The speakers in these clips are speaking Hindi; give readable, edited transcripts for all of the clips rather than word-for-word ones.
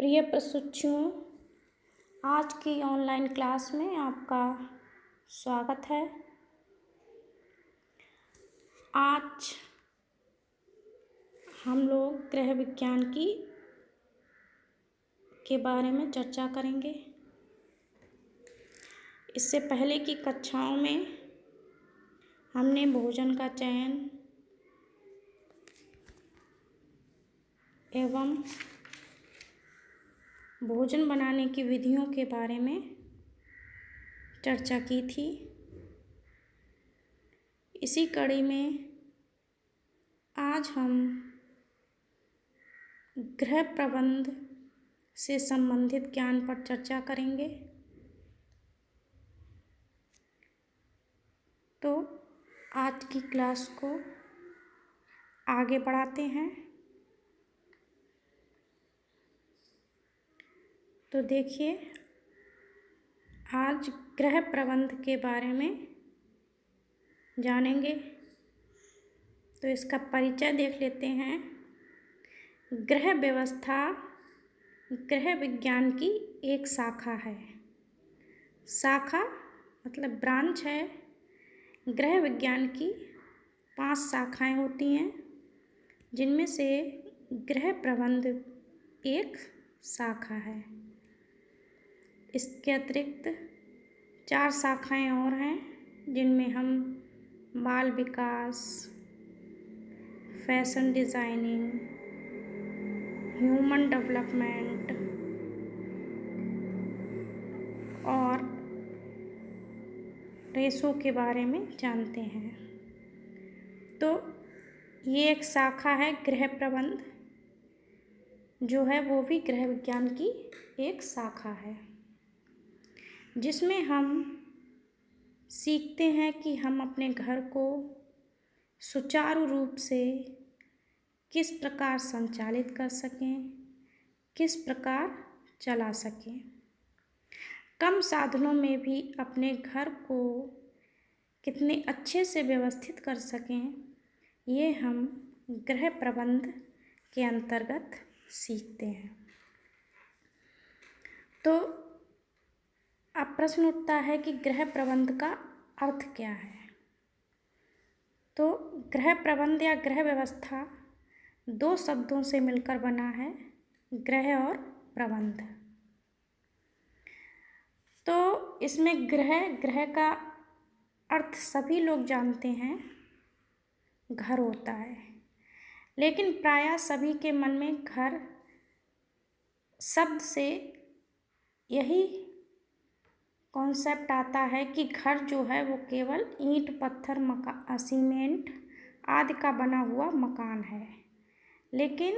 प्रिय प्रशिक्षुओं, आज की ऑनलाइन क्लास में आपका स्वागत है। आज हम लोग गृह विज्ञान के बारे में चर्चा करेंगे। इससे पहले की कक्षाओं में हमने भोजन का चयन एवं भोजन बनाने की विधियों के बारे में चर्चा की थी। इसी कड़ी में आज हम गृह प्रबंध से संबंधित ज्ञान पर चर्चा करेंगे। तो आज की क्लास को आगे बढ़ाते हैं। तो देखिए, आज गृह प्रबंध के बारे में जानेंगे। तो इसका परिचय देख लेते हैं। गृह व्यवस्था गृह विज्ञान की एक शाखा है। शाखा मतलब ब्रांच है। गृह विज्ञान की 5 शाखाएं होती हैं, जिनमें से गृह प्रबंध एक शाखा है। इसके अतिरिक्त 4 शाखाएं और हैं, जिनमें हम बाल विकास, फैशन डिज़ाइनिंग, ह्यूमन डेवलपमेंट और रेशों के बारे में जानते हैं। तो ये एक शाखा है गृह प्रबंध, जो है वो भी गृह विज्ञान की एक शाखा है, जिसमें हम सीखते हैं कि हम अपने घर को सुचारू रूप से किस प्रकार संचालित कर सकें, किस प्रकार चला सकें, कम साधनों में भी अपने घर को कितने अच्छे से व्यवस्थित कर सकें, ये हम गृह प्रबंध के अंतर्गत सीखते हैं। तो अब प्रश्न उठता है कि गृह प्रबंध का अर्थ क्या है। तो गृह प्रबंध या गृह व्यवस्था 2 शब्दों से मिलकर बना है, गृह और प्रबंध। तो इसमें गृह का अर्थ सभी लोग जानते हैं, घर होता है। लेकिन प्रायः सभी के मन में घर शब्द से यही कॉन्सेप्ट आता है कि घर जो है वो केवल ईंट, पत्थर, सीमेंट आदि का बना हुआ मकान है। लेकिन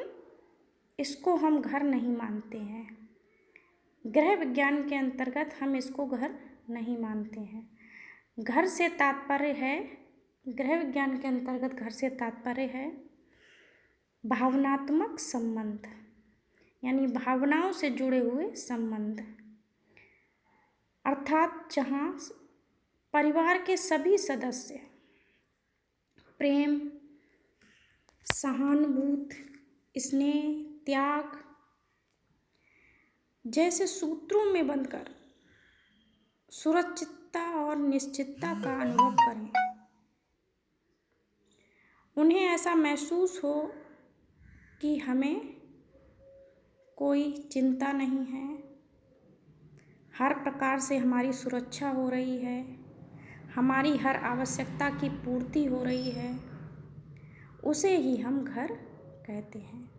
इसको हम घर नहीं मानते हैं। गृह विज्ञान के अंतर्गत हम इसको घर नहीं मानते हैं। घर से तात्पर्य है, गृह विज्ञान के अंतर्गत घर से तात्पर्य है भावनात्मक संबंध, यानी भावनाओं से जुड़े हुए संबंध, अर्थात जहाँ परिवार के सभी सदस्य प्रेम, सहानुभूति, स्नेह, त्याग जैसे सूत्रों में बंधकर सुरक्षितता और निश्चितता का अनुभव करें। उन्हें ऐसा महसूस हो कि हमें कोई चिंता नहीं है, हर प्रकार से हमारी सुरक्षा हो रही है, हमारी हर आवश्यकता की पूर्ति हो रही है, उसे ही हम घर कहते हैं।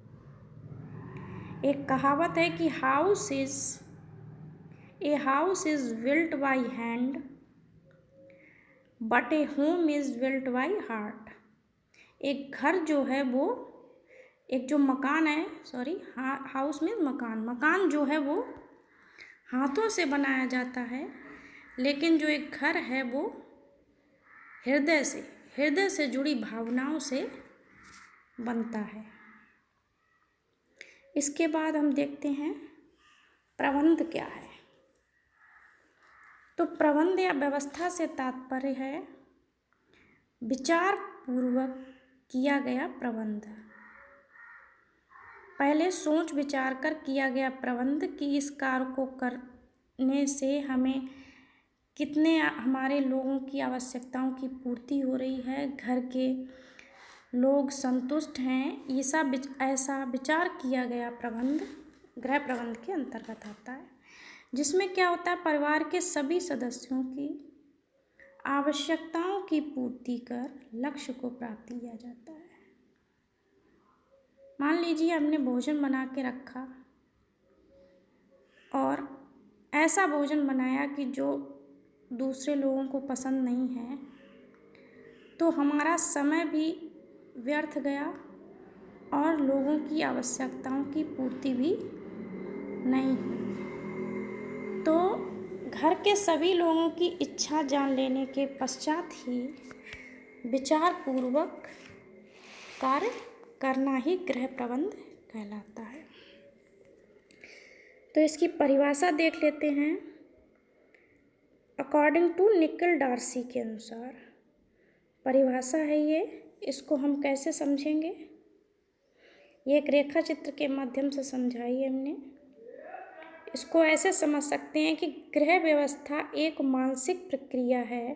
एक कहावत है कि a house is built by hand but A home is built by heart. एक घर जो है वो, एक जो मकान है, हाउस में मकान जो है वो हाथों से बनाया जाता है, लेकिन जो एक घर है वो हृदय से जुड़ी भावनाओं से बनता है। इसके बाद हम देखते हैं प्रबंध क्या है। तो प्रबंध या व्यवस्था से तात्पर्य है विचार पूर्वक किया गया प्रबंध। पहले सोच विचार कर किया गया प्रबंध कि इस कार्य को करने से हमें कितने हमारे लोगों की आवश्यकताओं की पूर्ति हो रही है, घर के लोग संतुष्ट हैं, ये सब ऐसा विचार किया गया प्रबंध गृह प्रबंध के अंतर्गत आता है, जिसमें क्या होता है, परिवार के सभी सदस्यों की आवश्यकताओं की पूर्ति कर लक्ष्य को प्राप्त किया जाता है। मान लीजिए हमने भोजन बना के रखा और ऐसा भोजन बनाया कि जो दूसरे लोगों को पसंद नहीं है, तो हमारा समय भी व्यर्थ गया और लोगों की आवश्यकताओं की पूर्ति भी नहीं हुई। तो घर के सभी लोगों की इच्छा जान लेने के पश्चात ही विचार पूर्वक कार्य करना ही गृह प्रबंध कहलाता है। तो इसकी परिभाषा देख लेते हैं। अकॉर्डिंग टू निकल डार्सी के अनुसार परिभाषा है ये, इसको हम कैसे समझेंगे, ये एक रेखा चित्र के माध्यम से समझाई है हमने। इसको ऐसे समझ सकते हैं कि गृह व्यवस्था एक मानसिक प्रक्रिया है।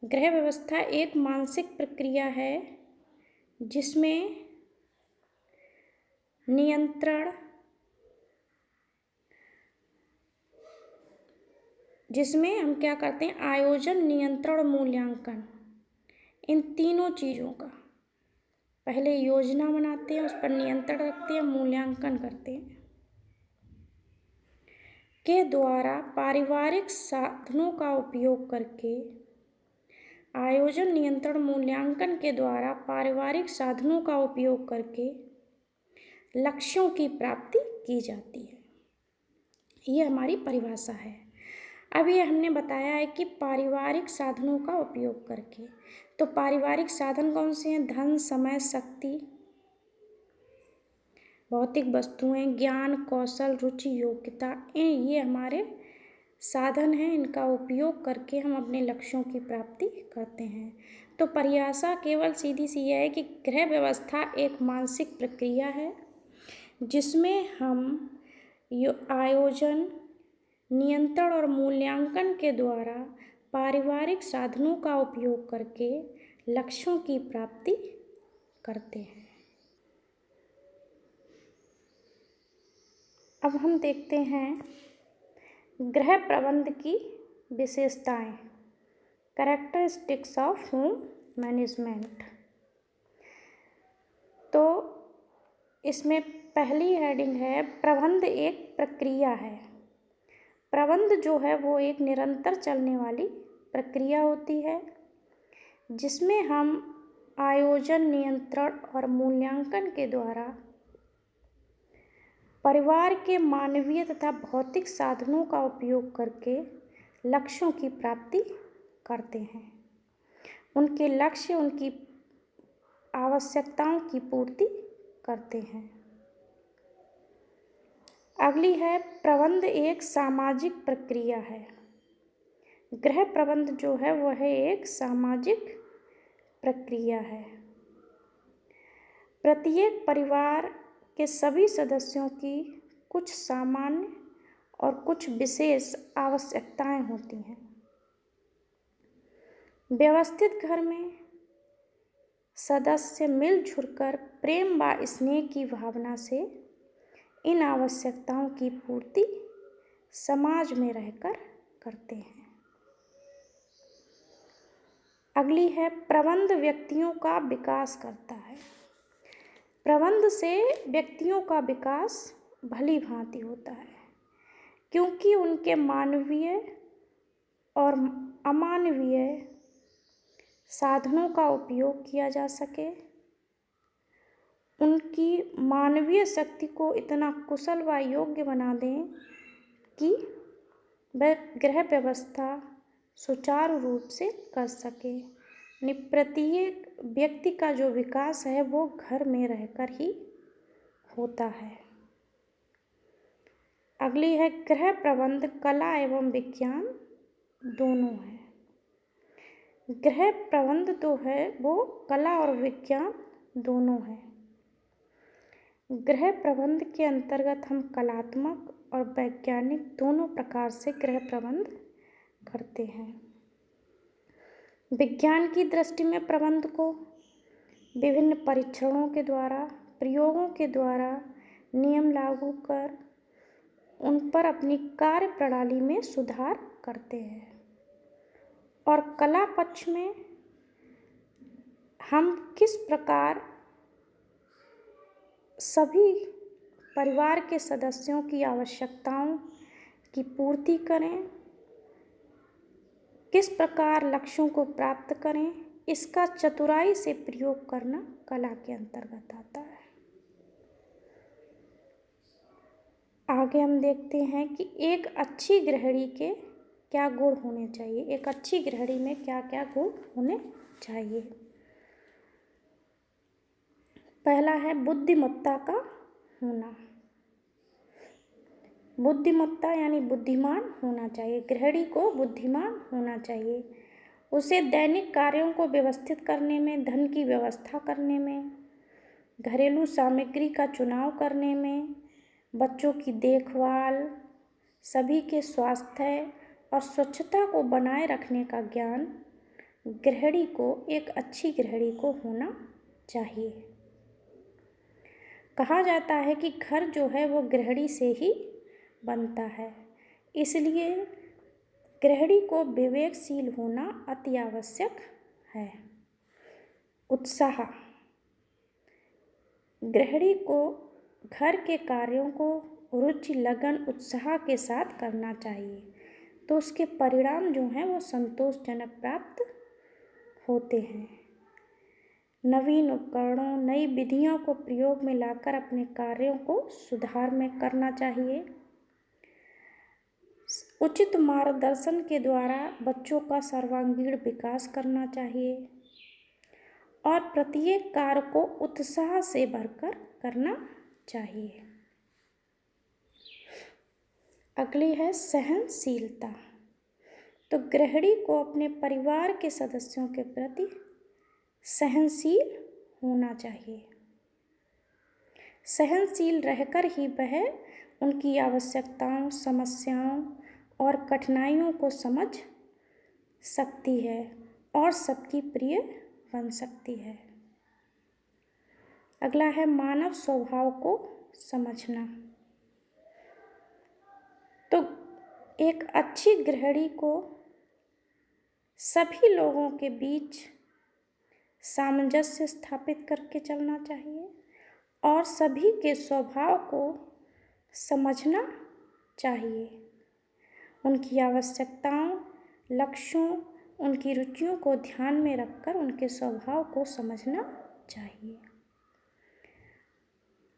गृह व्यवस्था एक मानसिक प्रक्रिया है जिसमें नियंत्रण, जिसमें हम क्या करते हैं, आयोजन, नियंत्रण, मूल्यांकन, इन तीनों चीज़ों का पहले योजना बनाते हैं, उस पर नियंत्रण रखते हैं, मूल्यांकन करते हैं, के द्वारा पारिवारिक साधनों का उपयोग करके, आयोजन, नियंत्रण, मूल्यांकन के द्वारा पारिवारिक साधनों का उपयोग करके लक्ष्यों की प्राप्ति की जाती है। ये हमारी परिभाषा है। अब ये हमने बताया है कि पारिवारिक साधनों का उपयोग करके, तो पारिवारिक साधन कौन से हैं? धन, समय, शक्ति, भौतिक वस्तुएं, ज्ञान, कौशल, रुचि, योग्यता, ये हमारे साधन हैं। इनका उपयोग करके हम अपने लक्ष्यों की प्राप्ति करते हैं। तो परिभाषा केवल सीधी सी यह है कि गृह व्यवस्था एक मानसिक प्रक्रिया है जिसमें हम आयोजन, नियंत्रण और मूल्यांकन के द्वारा पारिवारिक साधनों का उपयोग करके लक्ष्यों की प्राप्ति करते हैं। अब हम देखते हैं गृह प्रबंध की विशेषताएं, कैरेक्टरिस्टिक्स ऑफ होम मैनेजमेंट। तो इसमें पहली हेडिंग है, प्रबंध एक प्रक्रिया है। प्रबंध जो है वो एक निरंतर चलने वाली प्रक्रिया होती है जिसमें हम आयोजन, नियंत्रण और मूल्यांकन के द्वारा परिवार के मानवीय तथा भौतिक साधनों का उपयोग करके लक्ष्यों की प्राप्ति करते हैं। उनके लक्ष्य, उनकी आवश्यकताओं की पूर्ति करते हैं। अगली है, प्रबंध एक सामाजिक प्रक्रिया है। गृह प्रबंध जो है वह एक सामाजिक प्रक्रिया है। प्रत्येक परिवार के सभी सदस्यों की कुछ सामान्य और कुछ विशेष आवश्यकताएं होती हैं। व्यवस्थित घर में सदस्य मिलजुल कर प्रेम व स्नेह की भावना से इन आवश्यकताओं की पूर्ति समाज में रहकर करते हैं। अगली है, प्रबंध व्यक्तियों का विकास करता है। प्रबंध से व्यक्तियों का विकास भली भांति होता है क्योंकि उनके मानवीय और अमानवीय साधनों का उपयोग किया जा सके, उनकी मानवीय शक्ति को इतना कुशल व योग्य बना दें कि वह गृह व्यवस्था सुचारू रूप से कर सके। प्रत्येक व्यक्ति का जो विकास है वो घर में रहकर ही होता है। अगली है, गृह प्रबंध कला एवं विज्ञान दोनों है। गृह प्रबंध तो है वो कला और विज्ञान दोनों है। गृह प्रबंध के अंतर्गत हम कलात्मक और वैज्ञानिक दोनों प्रकार से गृह प्रबंध करते हैं। विज्ञान की दृष्टि में प्रबंध को विभिन्न परीक्षणों के द्वारा, प्रयोगों के द्वारा नियम लागू कर उन पर अपनी कार्य प्रणाली में सुधार करते हैं। और कला पक्ष में हम किस प्रकार सभी परिवार के सदस्यों की आवश्यकताओं की पूर्ति करें, किस प्रकार लक्ष्यों को प्राप्त करें, इसका चतुराई से प्रयोग करना कला के अंतर्गत आता है। आगे हम देखते हैं कि एक अच्छी गृहिणी के क्या गुण होने चाहिए। एक अच्छी गृहिणी में क्या क्या गुण होने चाहिए। पहला है बुद्धिमत्ता का होना। बुद्धिमत्ता यानी बुद्धिमान होना चाहिए। गृहिणी को बुद्धिमान होना चाहिए। उसे दैनिक कार्यों को व्यवस्थित करने में, धन की व्यवस्था करने में, घरेलू सामग्री का चुनाव करने में, बच्चों की देखभाल, सभी के स्वास्थ्य और स्वच्छता को बनाए रखने का ज्ञान गृहिणी को, एक अच्छी गृहिणी को होना चाहिए। कहा जाता है कि घर जो है वो गृहिणी से ही बनता है, इसलिए गृहिणी को विवेकशील होना अति आवश्यक है। उत्साह, गृहिणी को घर के कार्यों को रुचि, लगन, उत्साह के साथ करना चाहिए, तो उसके परिणाम जो हैं वो संतोषजनक प्राप्त होते हैं। नवीन उपकरणों, नई विधियों को प्रयोग में लाकर अपने कार्यों को सुधार में करना चाहिए। उचित मार्गदर्शन के द्वारा बच्चों का सर्वांगीण विकास करना चाहिए और प्रत्येक कार्य को उत्साह से भरकर करना चाहिए। अगली है सहनशीलता। तो गृहिणी को अपने परिवार के सदस्यों के प्रति सहनशील होना चाहिए। सहनशील रहकर ही वह उनकी आवश्यकताओं, समस्याओं और कठिनाइयों को समझ सकती है और सबकी प्रिय बन सकती है। अगला है मानव स्वभाव को समझना। तो एक अच्छी गृहिणी को सभी लोगों के बीच सामंजस्य स्थापित करके चलना चाहिए और सभी के स्वभाव को समझना चाहिए। उनकी आवश्यकताओं, लक्ष्यों, उनकी रुचियों को ध्यान में रखकर उनके स्वभाव को समझना चाहिए।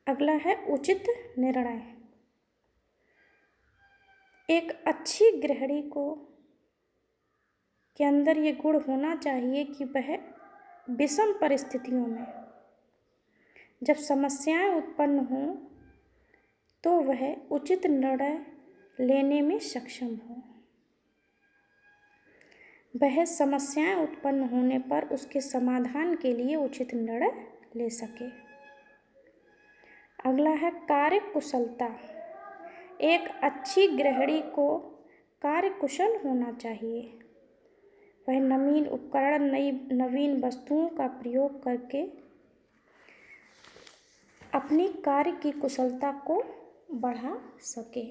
अगला है उचित निर्णय। एक अच्छी गृहिणी को के अंदर ये गुण होना चाहिए कि वह विषम परिस्थितियों में जब समस्याएं उत्पन्न हों तो वह उचित निर्णय लेने में सक्षम हो। वह समस्याएं उत्पन्न होने पर उसके समाधान के लिए उचित निर्णय ले सके। अगला है कार्यकुशलता। एक अच्छी गृहिणी को कार्यकुशल होना चाहिए। वह नवीन उपकरण, नवीन वस्तुओं का प्रयोग करके अपनी कार्य की कुशलता को बढ़ा सके।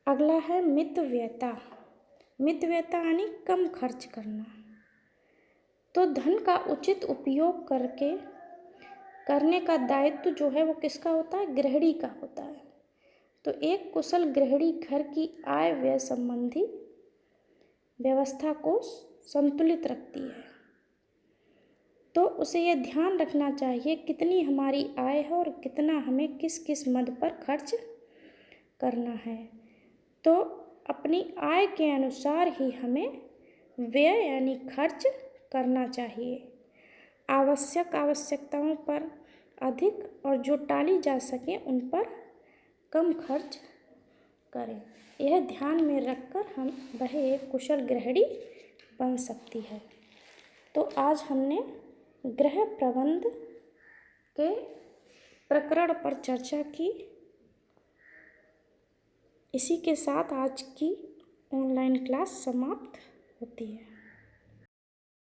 अगला है मितव्ययता। मितव्ययता यानी कम खर्च करना। तो धन का उचित उपयोग करने का दायित्व जो है वो किसका होता है? गृहिणी का होता है। तो एक कुशल गृहिणी घर की आय व्यय संबंधी व्यवस्था को संतुलित रखती है। तो उसे यह ध्यान रखना चाहिए कितनी हमारी आय है और कितना हमें किस किस मद पर खर्च करना है। तो अपनी आय के अनुसार ही हमें व्यय यानी खर्च करना चाहिए। आवश्यकताओं पर अधिक और जो टाली जा सके उन पर कम खर्च करें। यह ध्यान में रखकर वह एक कुशल गृहिणी बन सकती है। तो आज हमने गृह प्रबंध के प्रकरण पर चर्चा की। इसी के साथ आज की ऑनलाइन क्लास समाप्त होती है।